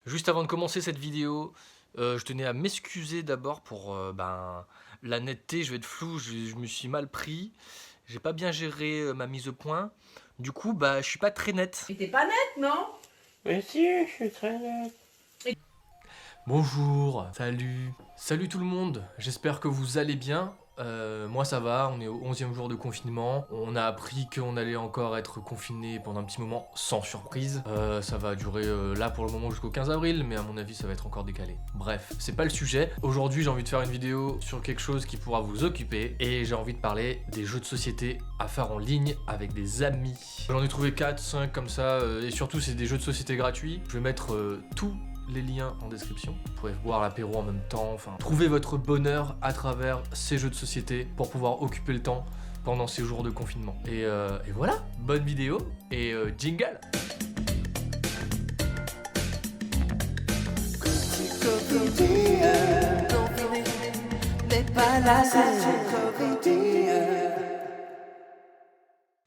Juste avant de commencer cette vidéo, je tenais à m'excuser d'abord pour la netteté. Je vais être flou, je me suis mal pris. J'ai pas bien géré ma mise au point. Du coup, je suis pas très net. Mais t'es pas nette, non? Mais si, je suis très net. Bonjour, salut tout le monde, j'espère que vous allez bien. Moi ça va, on est au 11e jour de confinement. On a appris qu'on allait encore être confiné pendant un petit moment, sans surprise. Ça va durer là pour le moment jusqu'au 15 avril, mais à mon avis ça va être encore décalé. Bref, c'est pas le sujet. Aujourd'hui j'ai envie de faire une vidéo sur quelque chose qui pourra vous occuper, et j'ai envie de parler des jeux de société à faire en ligne avec des amis. J'en ai trouvé 4, 5 comme ça, et surtout c'est des jeux de société gratuits. Je vais mettre tous les liens en description. Vous pourrez boire l'apéro en même temps, enfin, trouvez votre bonheur à travers ces jeux de société pour pouvoir occuper le temps pendant ces jours de confinement. Et voilà, bonne vidéo et jingle.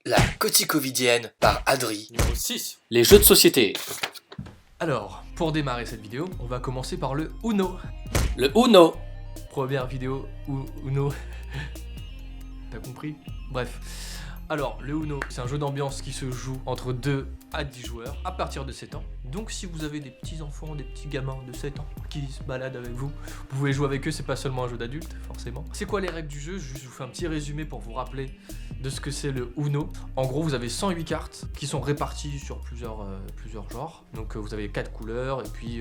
La Coticovidienne par Adri. Numéro 6. Les jeux de société. Alors, pour démarrer cette vidéo, on va commencer par le Uno. Le Uno. Première vidéo Uno. T'as compris? Bref. Alors, le Uno, c'est un jeu d'ambiance qui se joue entre 2 à 10 joueurs à partir de 7 ans. Donc si vous avez des petits enfants, des petits gamins de 7 ans qui se baladent avec vous, vous pouvez jouer avec eux, c'est pas seulement un jeu d'adulte, forcément. C'est quoi les règles du jeu? Je vous fais un petit résumé pour vous rappeler de ce que c'est le Uno. En gros, vous avez 108 cartes qui sont réparties sur plusieurs genres. Donc vous avez 4 couleurs et puis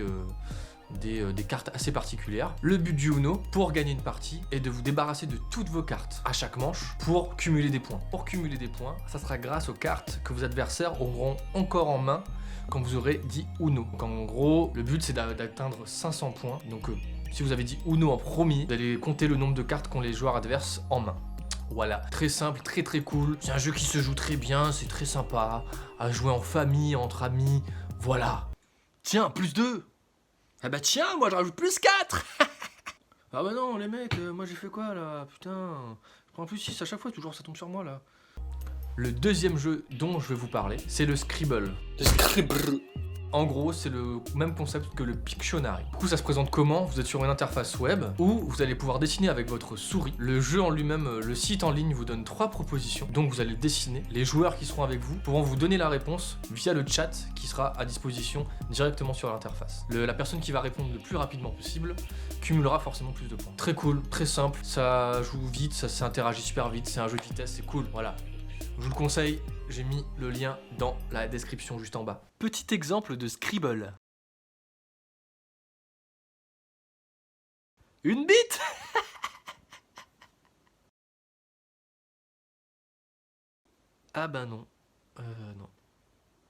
des cartes assez particulières. Le but du Uno, pour gagner une partie, est de vous débarrasser de toutes vos cartes à chaque manche pour cumuler des points. Pour cumuler des points, ça sera grâce aux cartes que vos adversaires auront encore en main quand vous aurez dit Uno. Donc en gros, le but c'est d'atteindre 500 points. Donc si vous avez dit Uno en premier, vous allez compter le nombre de cartes qu'ont les joueurs adverses en main. Voilà, très simple, très cool. C'est un jeu qui se joue très bien, c'est très sympa à jouer en famille, entre amis. Voilà. Tiens, plus 2. Ah bah tiens, moi je rajoute plus 4. Ah bah non les mecs, moi j'ai fait quoi là? Putain, je prends plus 6 à chaque fois, toujours ça tombe sur moi là. Le deuxième jeu dont je vais vous parler, c'est le Scribble. Le Scribble. En gros, c'est le même concept que le Pictionary. Du coup, ça se présente comment? Vous êtes sur une interface web où vous allez pouvoir dessiner avec votre souris. Le jeu en lui-même, le site en ligne vous donne 3 propositions. Donc vous allez dessiner. Les joueurs qui seront avec vous pourront vous donner la réponse via le chat qui sera à disposition directement sur l'interface. La personne qui va répondre le plus rapidement possible cumulera forcément plus de points. Très cool, très simple, ça joue vite, ça s'interagit super vite, c'est un jeu de vitesse, c'est cool, voilà. Je vous le conseille, j'ai mis le lien dans la description juste en bas. Petit exemple de Scribble. Une bite. Ah ben non. Non.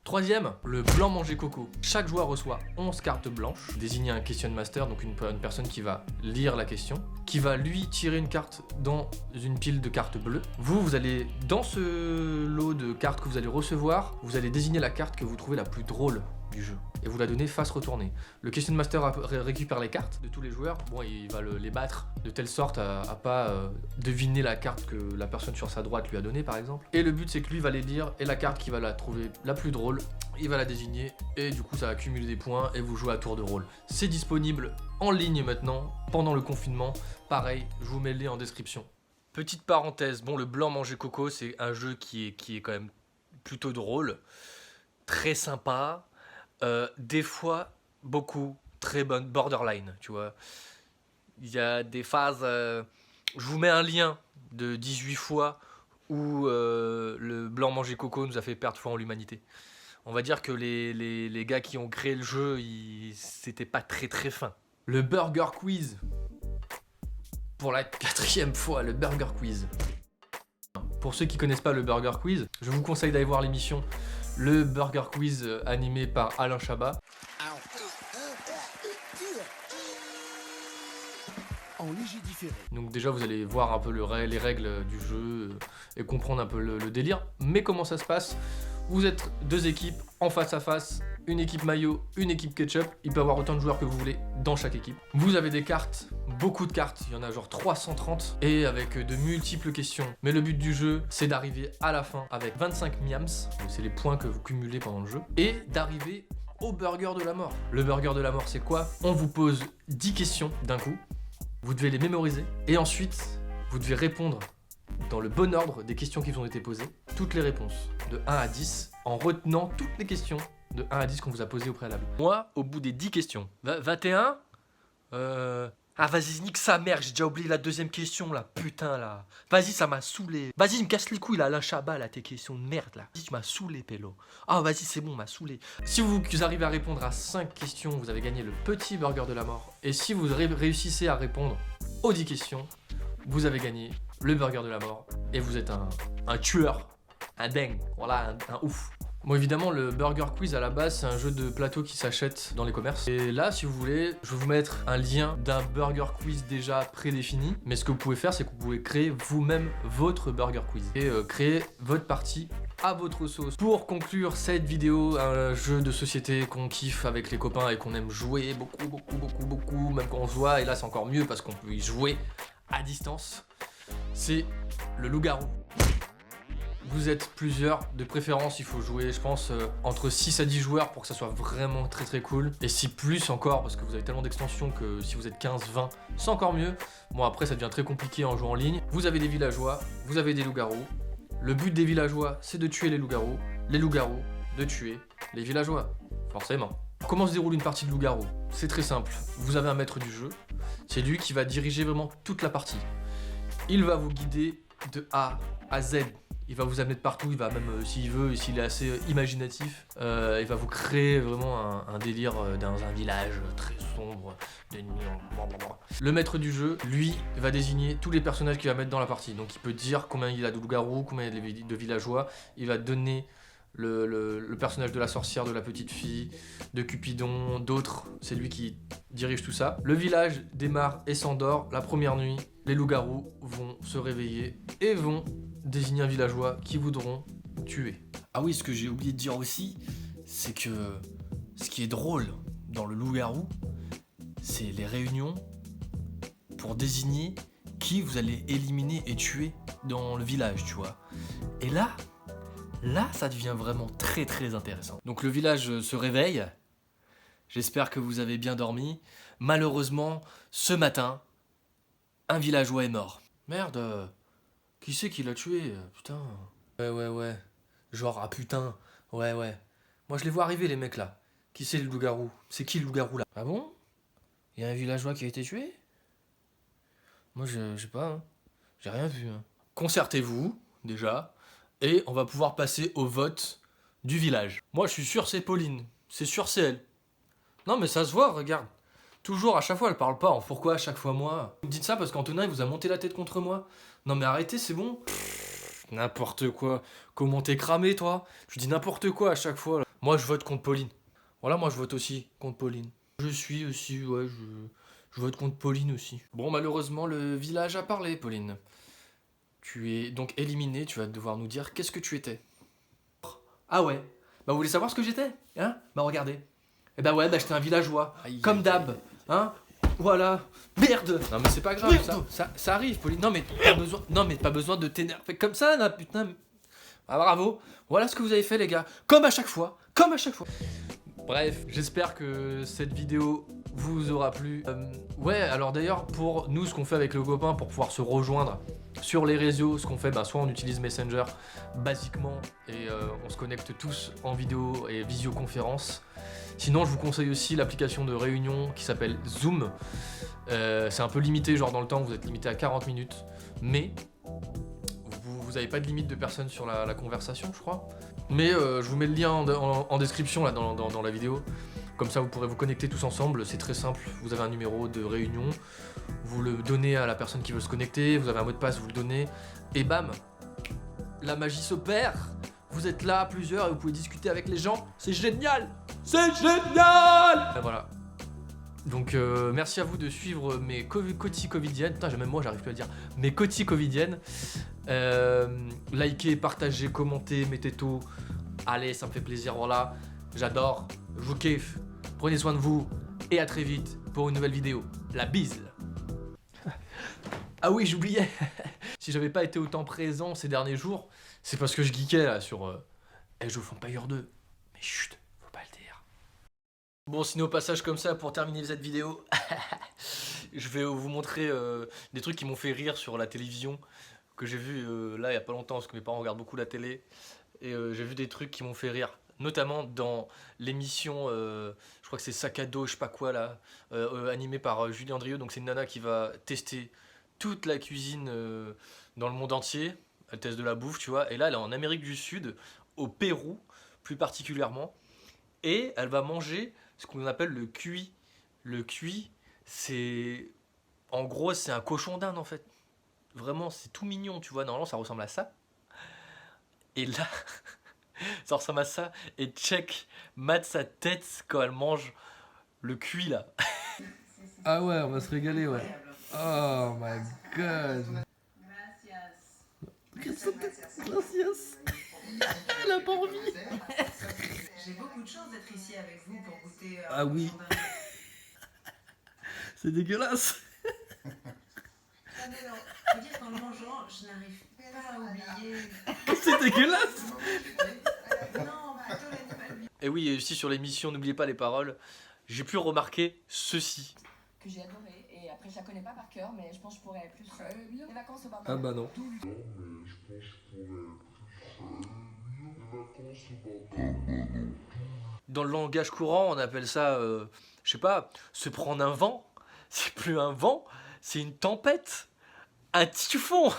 Troisième, le blanc manger coco. Chaque joueur reçoit 11 cartes blanches, désignées un question master, donc une personne qui va lire la question, qui va lui tirer une carte dans une pile de cartes bleues. Vous allez, dans ce lot de cartes que vous allez recevoir, vous allez désigner la carte que vous trouvez la plus drôle du jeu et vous la donnez face retournée. Le question master récupère les cartes de tous les joueurs. Bon, il va les battre de telle sorte à pas deviner la carte que la personne sur sa droite lui a donnée par exemple. Et le but c'est que lui va les lire et la carte qui va la trouver la plus drôle, il va la désigner et du coup ça va accumuler des points et vous jouez à tour de rôle. C'est disponible en ligne maintenant pendant le confinement. Pareil, je vous mets le lien en description. Petite parenthèse, bon, le blanc manger coco c'est un jeu qui est quand même plutôt drôle, très sympa. Des fois, beaucoup, très bonne, borderline, tu vois. Il y a des phases... je vous mets un lien de 18 fois où le blanc manger coco nous a fait perdre foi en l'humanité. On va dire que les gars qui ont créé le jeu, c'était pas très fin. Le Burger Quiz. Pour la 4e fois, le Burger Quiz. Pour ceux qui connaissent pas le Burger Quiz, je vous conseille d'aller voir l'émission Le Burger Quiz animé par Alain Chabat. En léger différé. Donc déjà vous allez voir un peu les règles du jeu et comprendre un peu le délire. Mais comment ça se passe? Vous êtes 2 équipes en face à face, une équipe maillot, une équipe ketchup. Il peut y avoir autant de joueurs que vous voulez dans chaque équipe. Vous avez des cartes, beaucoup de cartes, il y en a genre 330 et avec de multiples questions. Mais le but du jeu, c'est d'arriver à la fin avec 25 miams, c'est les points que vous cumulez pendant le jeu, et d'arriver au burger de la mort. Le burger de la mort, c'est quoi? On vous pose 10 questions d'un coup, vous devez les mémoriser, et ensuite, vous devez répondre dans le bon ordre des questions qui vous ont été posées, toutes les réponses, de 1 à 10, en retenant toutes les questions de 1 à 10 qu'on vous a posées au préalable. Moi, au bout des 10 questions, 21, Ah vas-y, nique sa mère, j'ai déjà oublié la deuxième question là, putain là. Vas-y, ça m'a saoulé. Vas-y, il me casse les couilles là, Alain Chabat là, tes questions de merde là. Vas-y, tu m'as saoulé, Pélo. Ah vas-y, c'est bon, m'a saoulé. Si vous arrivez à répondre à 5 questions, vous avez gagné le petit burger de la mort. Et si vous réussissez à répondre aux 10 questions, vous avez gagné le burger de la mort. Et vous êtes un tueur, un dingue, voilà, un ouf. Bon, évidemment, le Burger Quiz à la base, c'est un jeu de plateau qui s'achète dans les commerces. Et là, si vous voulez, je vais vous mettre un lien d'un Burger Quiz déjà prédéfini. Mais ce que vous pouvez faire, c'est que vous pouvez créer vous-même votre Burger Quiz et créer votre partie à votre sauce. Pour conclure cette vidéo, un jeu de société qu'on kiffe avec les copains et qu'on aime jouer beaucoup, même quand on se voit. Et là, c'est encore mieux parce qu'on peut y jouer à distance. C'est le loup-garou. Vous êtes plusieurs, de préférence il faut jouer je pense entre 6 à 10 joueurs pour que ça soit vraiment très cool. Et si plus encore, parce que vous avez tellement d'extensions que si vous êtes 15, 20, c'est encore mieux. Bon après ça devient très compliqué en jouant en ligne. Vous avez des villageois, vous avez des loups-garous. Le but des villageois c'est de tuer les loups-garous de tuer les villageois, forcément. Comment se déroule une partie de loup-garou? C'est très simple, vous avez un maître du jeu, c'est lui qui va diriger vraiment toute la partie. Il va vous guider de A à Z. Il va vous amener de partout, il va même, s'il veut, s'il est assez imaginatif, il va vous créer vraiment un délire dans un village très sombre, de nuit. Le maître du jeu, lui, va désigner tous les personnages qu'il va mettre dans la partie. Donc il peut dire combien il a de loups-garous, combien il a de villageois, il va donner le personnage de la sorcière, de la petite fille, de Cupidon, d'autres, c'est lui qui dirige tout ça. Le village démarre et s'endort la première nuit. Les loups-garous vont se réveiller et vont désigner un villageois qui voudront tuer. Ah oui, ce que j'ai oublié de dire aussi, c'est que ce qui est drôle dans le loup-garou, c'est les réunions pour désigner qui vous allez éliminer et tuer dans le village, tu vois. Et là, ça devient vraiment très intéressant. Donc le village se réveille, j'espère que vous avez bien dormi. Malheureusement, ce matin, un villageois est mort. Merde, qui c'est qui l'a tué, putain. Ouais. Genre, ah putain, ouais. Moi je les vois arriver les mecs là. Qui c'est le loup-garou? C'est qui le loup-garou là? Ah bon? Il y a un villageois qui a été tué? Moi je sais pas, hein. J'ai rien vu. Hein. Concertez-vous, déjà, et on va pouvoir passer au vote du village. Moi je suis sûr c'est Pauline, c'est sûr c'est elle. Non mais ça se voit, regarde. Toujours, à chaque fois, elle parle pas. Pourquoi à chaque fois moi? Vous me dites ça parce qu'Antonin, il vous a monté la tête contre moi? Non mais arrêtez, c'est bon. N'importe quoi. Comment t'es cramé, toi? Tu dis n'importe quoi à chaque fois. Là. Moi, je vote contre Pauline. Voilà, moi, je vote aussi contre Pauline. Je suis aussi, ouais, je vote contre Pauline aussi. Bon, malheureusement, le village a parlé, Pauline. Tu es donc éliminé. Tu vas devoir nous dire qu'est-ce que tu étais. Ah ouais? Bah, vous voulez savoir ce que j'étais? Hein? Bah, regardez. Eh bah ouais, bah j'étais un villageois. Comme d'hab. Hein? Voilà. Merde. Non mais c'est pas grave, ça arrive, Pauline. Non mais pas besoin de t'énerver comme ça, là, putain. Ah bravo. Voilà ce que vous avez fait, les gars. Comme à chaque fois. Bref, j'espère que cette vidéo vous aura plu. Ouais, alors d'ailleurs, pour nous, ce qu'on fait avec le copain pour pouvoir se rejoindre sur les réseaux, ce qu'on fait, bah, soit on utilise Messenger basiquement et on se connecte tous en vidéo et visioconférence. Sinon, je vous conseille aussi l'application de réunion qui s'appelle Zoom. C'est un peu limité, genre dans le temps, vous êtes limité à 40 minutes, mais vous n'avez pas de limite de personnes sur la conversation, je crois. Mais je vous mets le lien en description là, dans la vidéo. Comme ça, vous pourrez vous connecter tous ensemble. C'est très simple. Vous avez un numéro de réunion. Vous le donnez à la personne qui veut se connecter. Vous avez un mot de passe, vous le donnez. Et bam, la magie s'opère. Vous êtes là, plusieurs, et vous pouvez discuter avec les gens. C'est génial! C'est génial! Et voilà. Donc, merci à vous de suivre mes cotis covidiennes. Putain, même moi, j'arrive plus à dire. Mes cotis covidiennes. Likez, partagez, commentez, mettez tout. Allez, ça me fait plaisir, voilà. J'adore, je vous kiffe. Prenez soin de vous et à très vite pour une nouvelle vidéo. La bise. Ah oui, j'oubliais. Si j'avais pas été autant présent ces derniers jours, c'est parce que je geekais là sur Age of Empires 2. Mais chut. Bon, sinon au passage comme ça, pour terminer cette vidéo, je vais vous montrer des trucs qui m'ont fait rire sur la télévision, que j'ai vu là il y a pas longtemps, parce que mes parents regardent beaucoup la télé, et j'ai vu des trucs qui m'ont fait rire, notamment dans l'émission, je crois que c'est Sac à dos, je sais pas quoi là, animée par Julie Andrieux, donc c'est une nana qui va tester toute la cuisine dans le monde entier, elle teste de la bouffe, tu vois, et là elle est en Amérique du Sud, au Pérou plus particulièrement, et elle va manger ce qu'on appelle le cuit. Le cuit, c'est... En gros, c'est un cochon d'Inde, en fait. Vraiment, c'est tout mignon, tu vois. Normalement, ça ressemble à ça. Et là, ça ressemble à ça. Et check, mate sa tête quand elle mange le cuit, là. Ah ouais, on va se régaler, ouais. Oh my god. Gracias. Elle a pas envie. J'ai beaucoup de chance d'être ici avec vous pour goûter. Ah oui. C'est dégueulasse. Non, faut dire qu'en le mangeant, je n'arrive pas à oublier. C'est dégueulasse. Non, plutôt l'animal. Et oui, et aussi sur l'émission, n'oubliez pas les paroles. J'ai pu remarquer ceci. Que j'ai adoré, et après je la connais pas par cœur, mais je pense que je pourrais plus les vacances au Barbade. Ah bah non. Dans le langage courant, on appelle ça, je sais pas, se prendre un vent. C'est plus un vent, c'est une tempête, un typhon.